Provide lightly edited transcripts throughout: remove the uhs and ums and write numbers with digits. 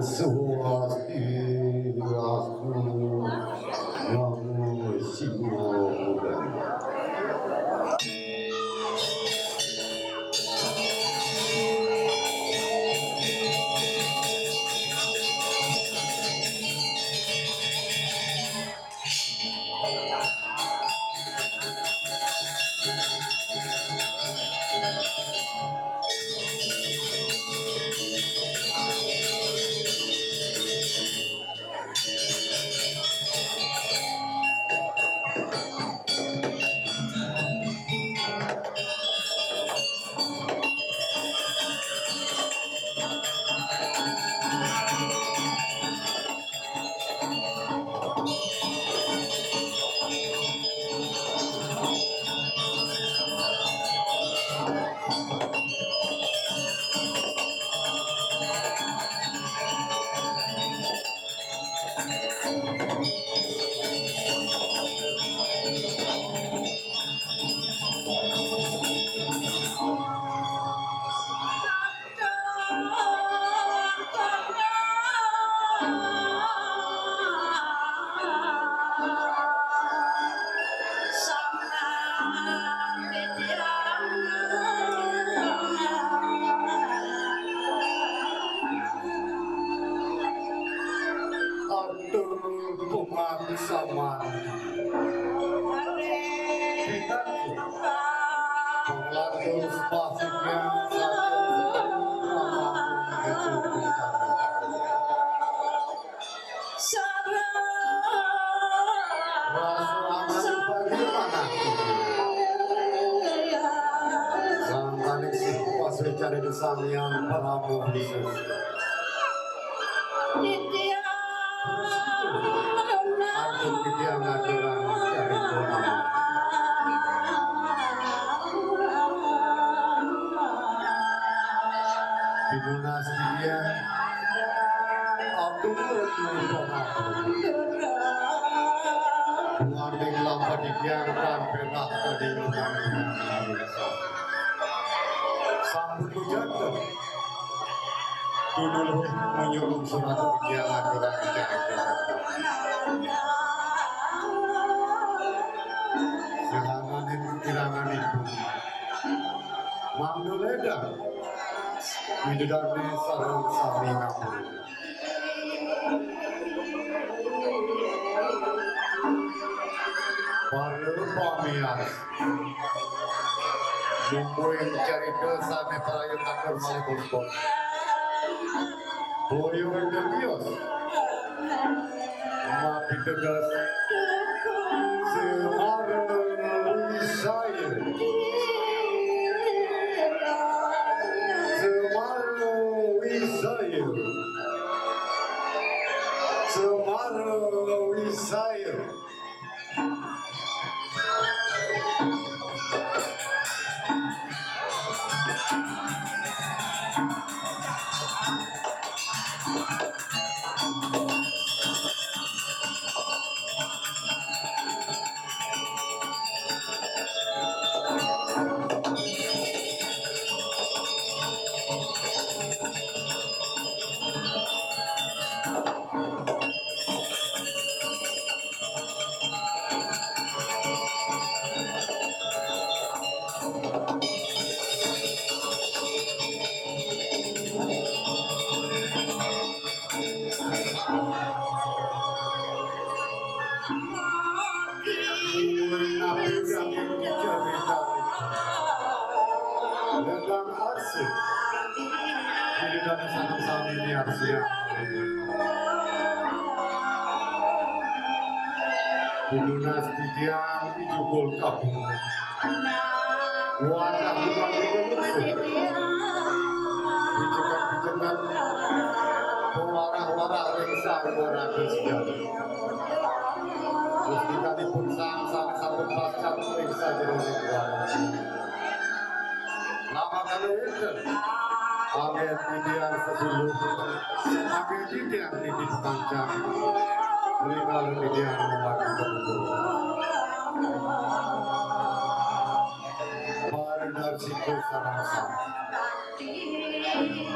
Swastiastu Namo Shivaya. Cari sang yang Prabu Aku dia ngaturan cari Tuhan. Dinastia aku Nganding lampa dibiarkan belah tadi sambut jantung dulu menyuruh surat ujian kurang silangan itu Mamnuleda Widudane sarang sami kamu Baru pamias Lumpuin cerita sampai perayaan akhir malibun Boyo Enderbios Mapi tegas Semara Wisaya Semara Wisaya Semara Wisaya Legang arsip Jadi dari sanam-sanam ini arsip Dunas tidian ijubul kabung Wadah bukan dibentuk Bijekan-bijekan Pewarah-warah reksa warah kesejahteraan Terus kita dipun sang-sang satu pasang reksa jenis Lama kali itu Agen tidian sebelum Agen tidian tidik panjang Mereka tidian memakai Para narsiku sarang-sarang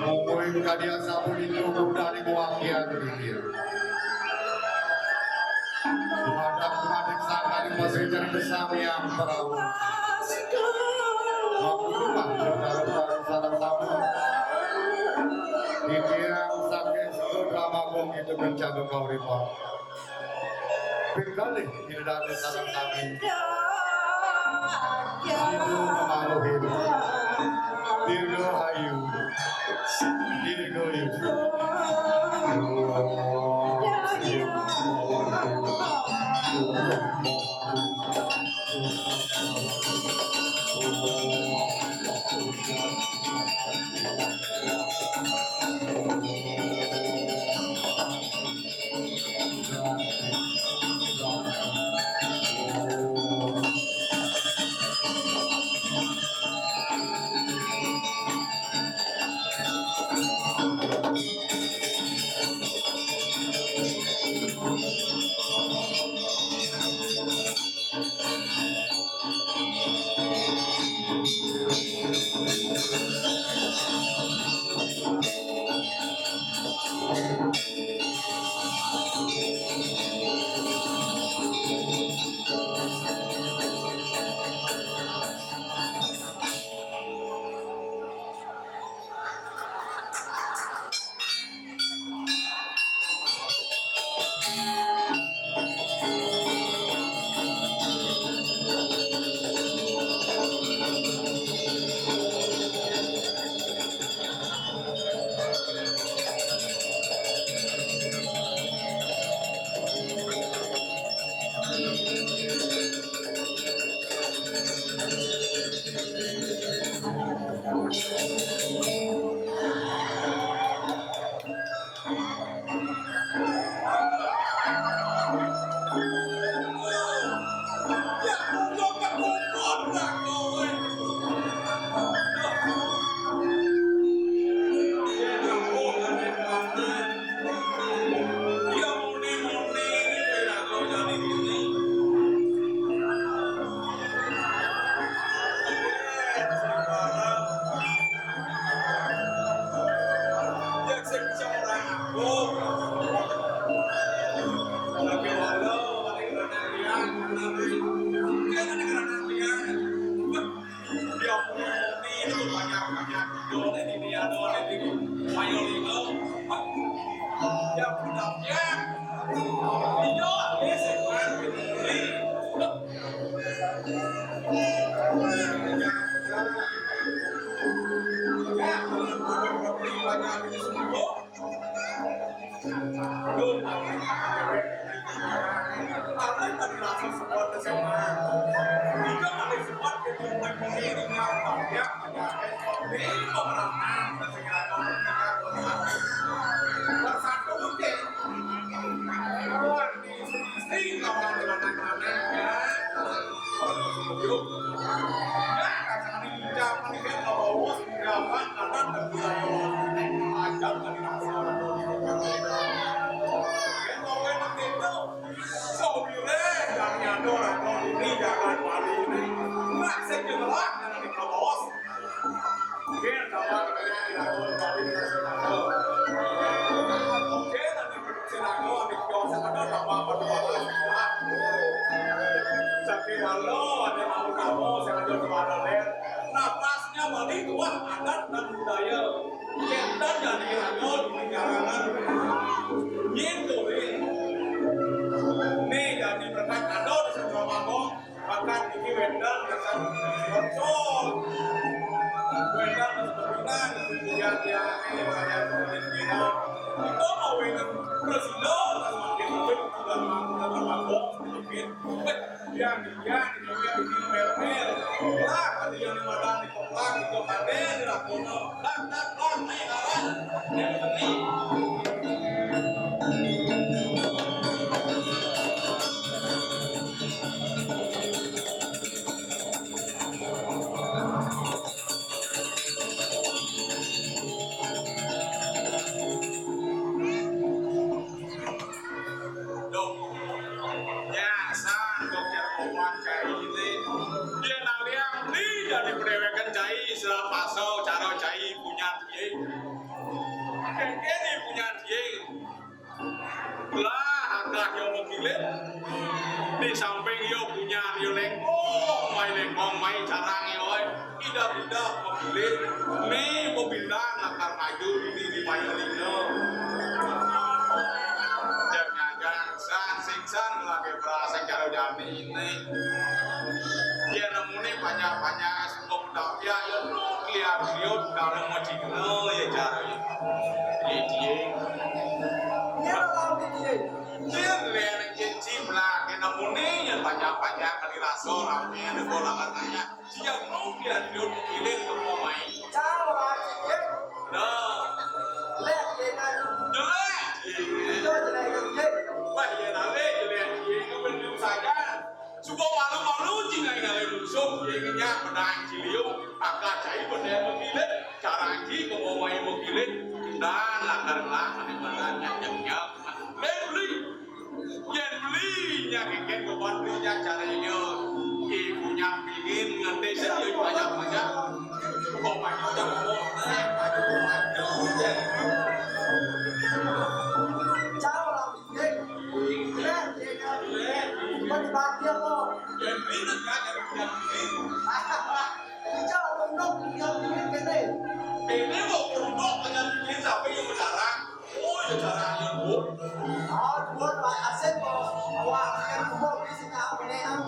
Mungkin kalian sabun itu dari wakian ini. Madam sangat masih jadi bersama yang perahu. Maklumah dalam salah satu. Ini yang sakit drama bom itu mencapai kau repot. Berkali ini dari salah kami. Itu memalu hidup. Dirgahayu. Dirgahayu. Dia naliang di jadi pendewekan cai sila pasau cara cai punya seorang yang bola katanya dia mau dia hidup pilih ke pemain. Cháu là chị biết Nah, lẹ gì này jelek. chơi gì này được chứ Wah, ya nale jelek dia itu belum saja. Suka malu-malu jika ngai rusuk dia kenya menang ciliu agak cai benda memilih cara ji ke pemain memilih dan langgar-lang mana nyam-nyam. Beli yen beli nya keken ke bandrinya caranya ibunya pingin ngerti sedih banyak-banyak pemain udah ngomong cháu là chị biết lẹ gì này mình đi bán kia không yen beli nak yang cháu là đồng đốc kia cái này ini mau produk dengan bikin sampai yang melarang oh ya caranya bu buat lại aset của qua em cũng một cái gì nào này không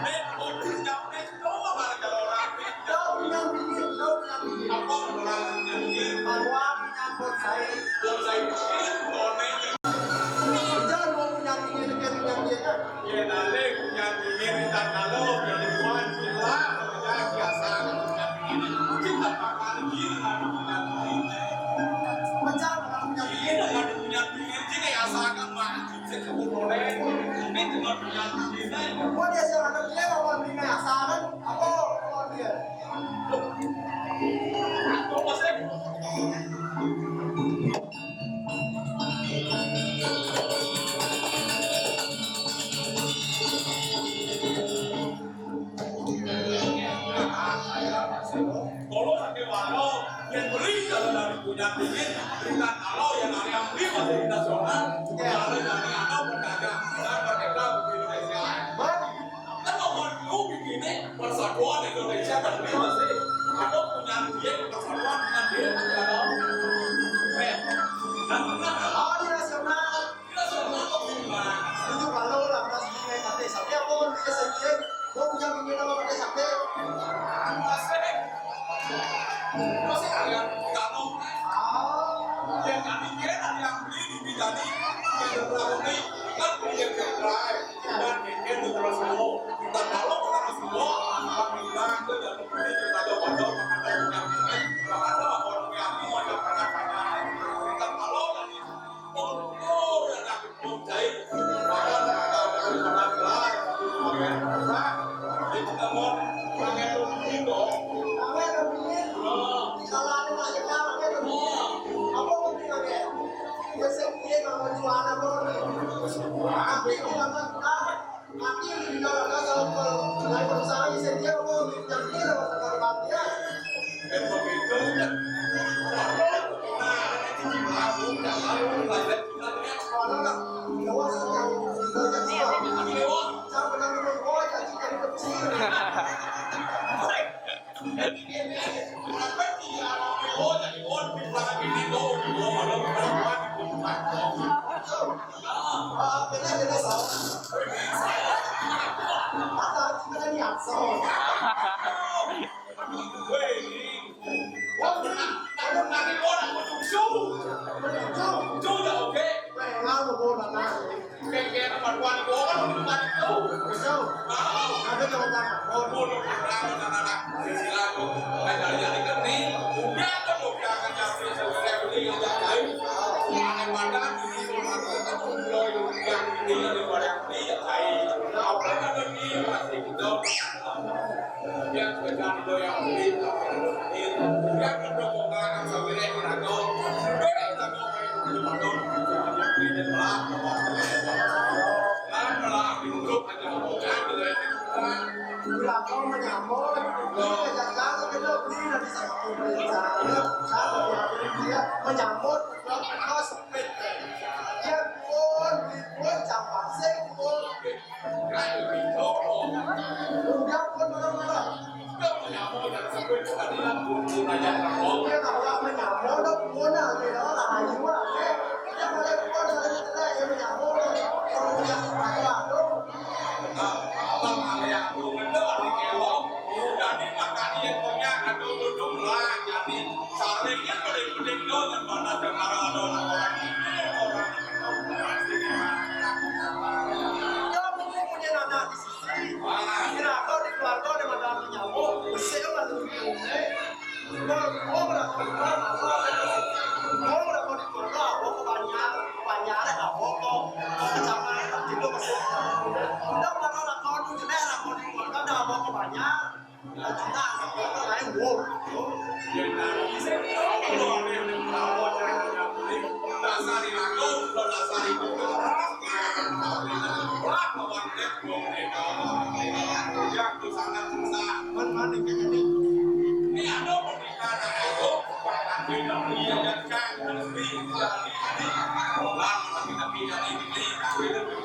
ini mau siap ini coba mana kalau orang đâu yang bikin đâu yang bikin apa orang yang ini mà qua yang buat saya buat saya ini boneknya jangan mau yang bikin yang dia ya nanti punya ini dan kalau dari luar sila kerja biasa punya ini kita bakal gini punya ini macam orang punya ini dengan punya ini jika ya sangat maju sekebun boleh ini dengan punya ini What is your name? What is your assignment? Apa what dia? Aku masih kalau sampai walau yang beli kalau dari punya tinggi berikan kalau yang dari yang beli masih nasional kalau dari anak pedagang dan mereka begini Indonesia kalau mau begini persatuan Indonesia dan beli masih atau punya dia persatuan dengan dia kalau dan kenapa Oh, di nasional. nasional kok gimana Itu kalau lah masih punya KT sampai apa pun dia sendiri. Gua punya minyak apa KT sampai. masih kalian kalau Ah, yang kami kira yang beli di bidani yang berani kan punya kerai dan yang terus mau kita kalau kita harus mau kami bilang itu dan beli kita ada bodoh ada yang ini ada orang yang ini ada banyak kita kalau dari oh yang aku percaya bahkan kita benar benar itu kamu pakai ini dong kami ada minyak. Kalau ada lagi kalau ada minyak. Apa pun dia ada. Dia sendiri kalau jual apa pun. Tapi kalau nanti di dalam kalau dari perusahaan sendiri apa yang dia dapat dari bandia. dan begitu nah ini lalu dan lalu lanjut kita lihat Kalau nak lewat yang kita jual. kami lewat Jangan pernah menunggu jadi dari kecil. Beda-beda sama. Atau kita kan yang sama. Ngang một bộ là ngang. Sao? Ada yang tanya. Là con mà nhà môn, cái nhà cá cái lớp đi là đi sang cùng với nhà lớp cá ở nhà bên kia, mà nhà môn nó sập bên này, kia môn chẳng phải xe môn, cùng nhau môn mà đâu nữa, kia nào ra mà nhà môn đâu môn là gì đó là hài dữ à, nhưng mà đây môn là đây mà nhà môn rồi, còn nhà phải là đâu. Jadi makan yang punya aduh lah jadi saringnya paling penting dong yang mana sekarang ada orang Lasari Lagung, Lasari Kumarang, Wah, kawan netball yang di sana susah. Mana ini? Ini ada pernikahan itu, bahkan tidak diajarkan lebih dari ini. Lama tapi dari ini, tapi lebih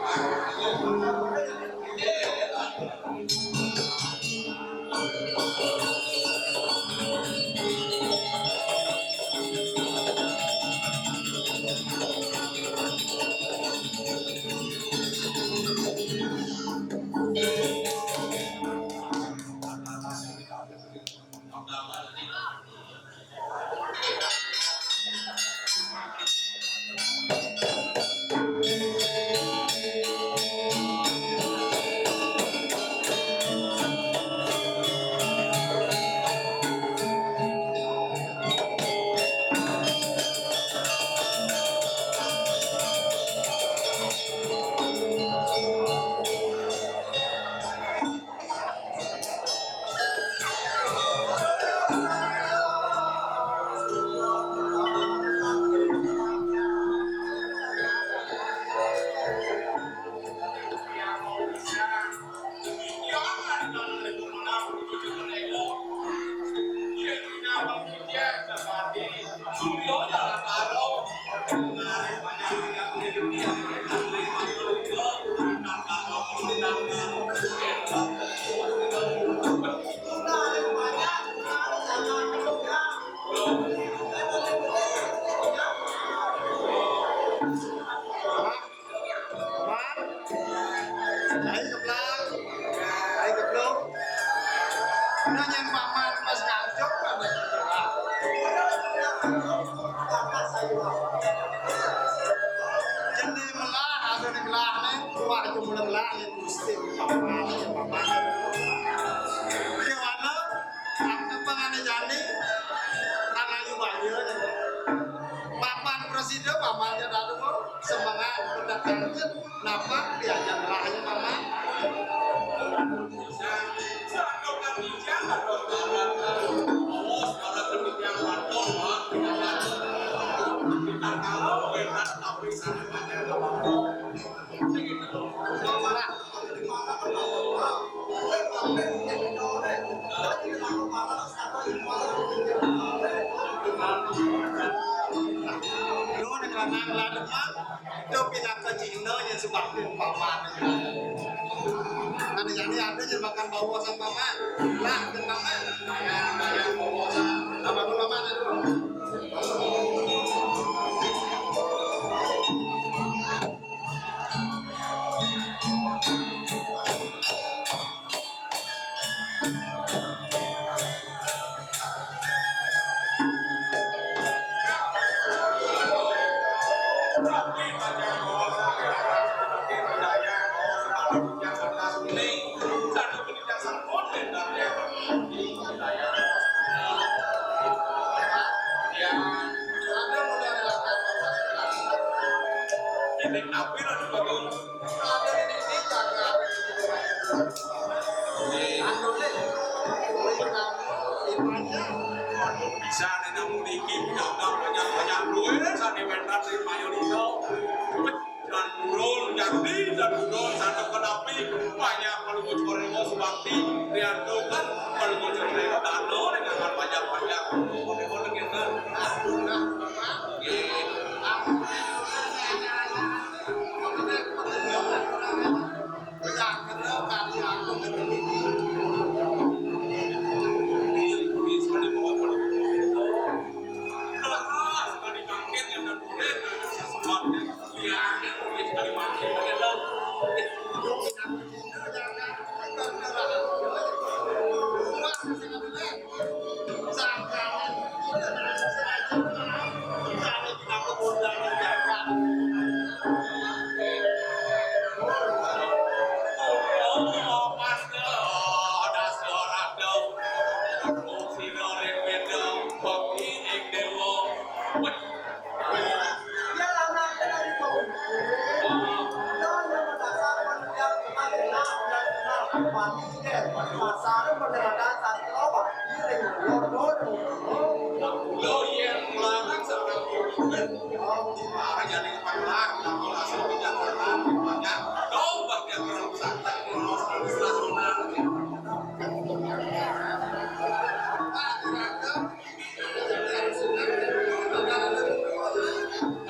jadi kepala kalau asal tidak pernah banyak dobat yang kurang santai lolos nasional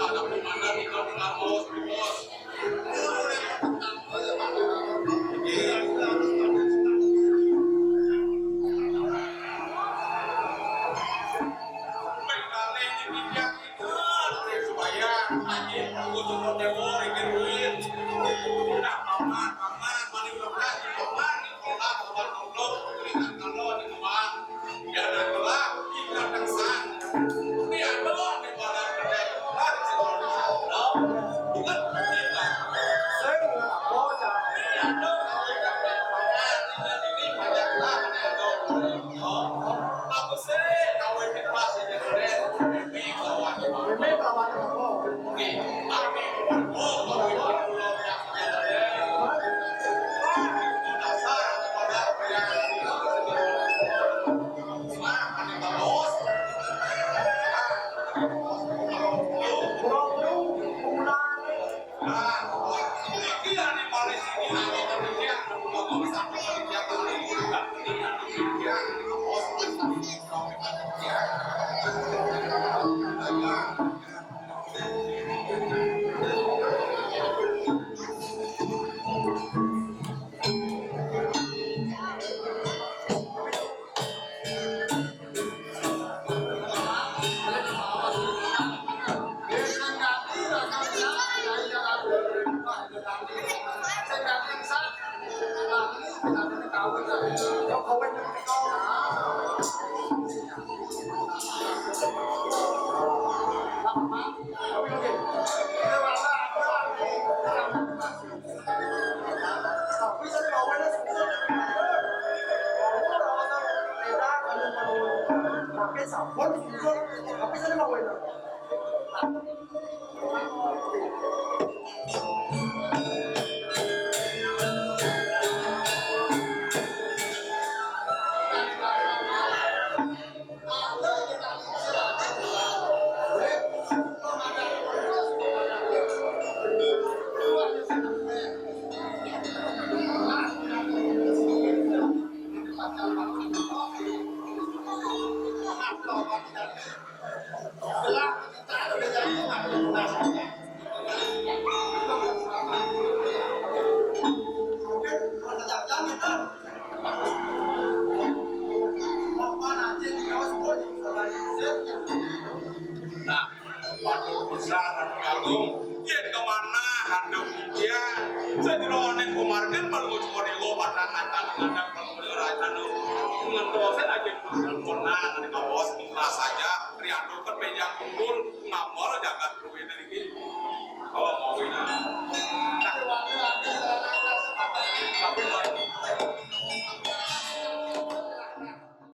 ada di mana di kampus bos saja Riado kan meja kumpul ngamor jagat duit dari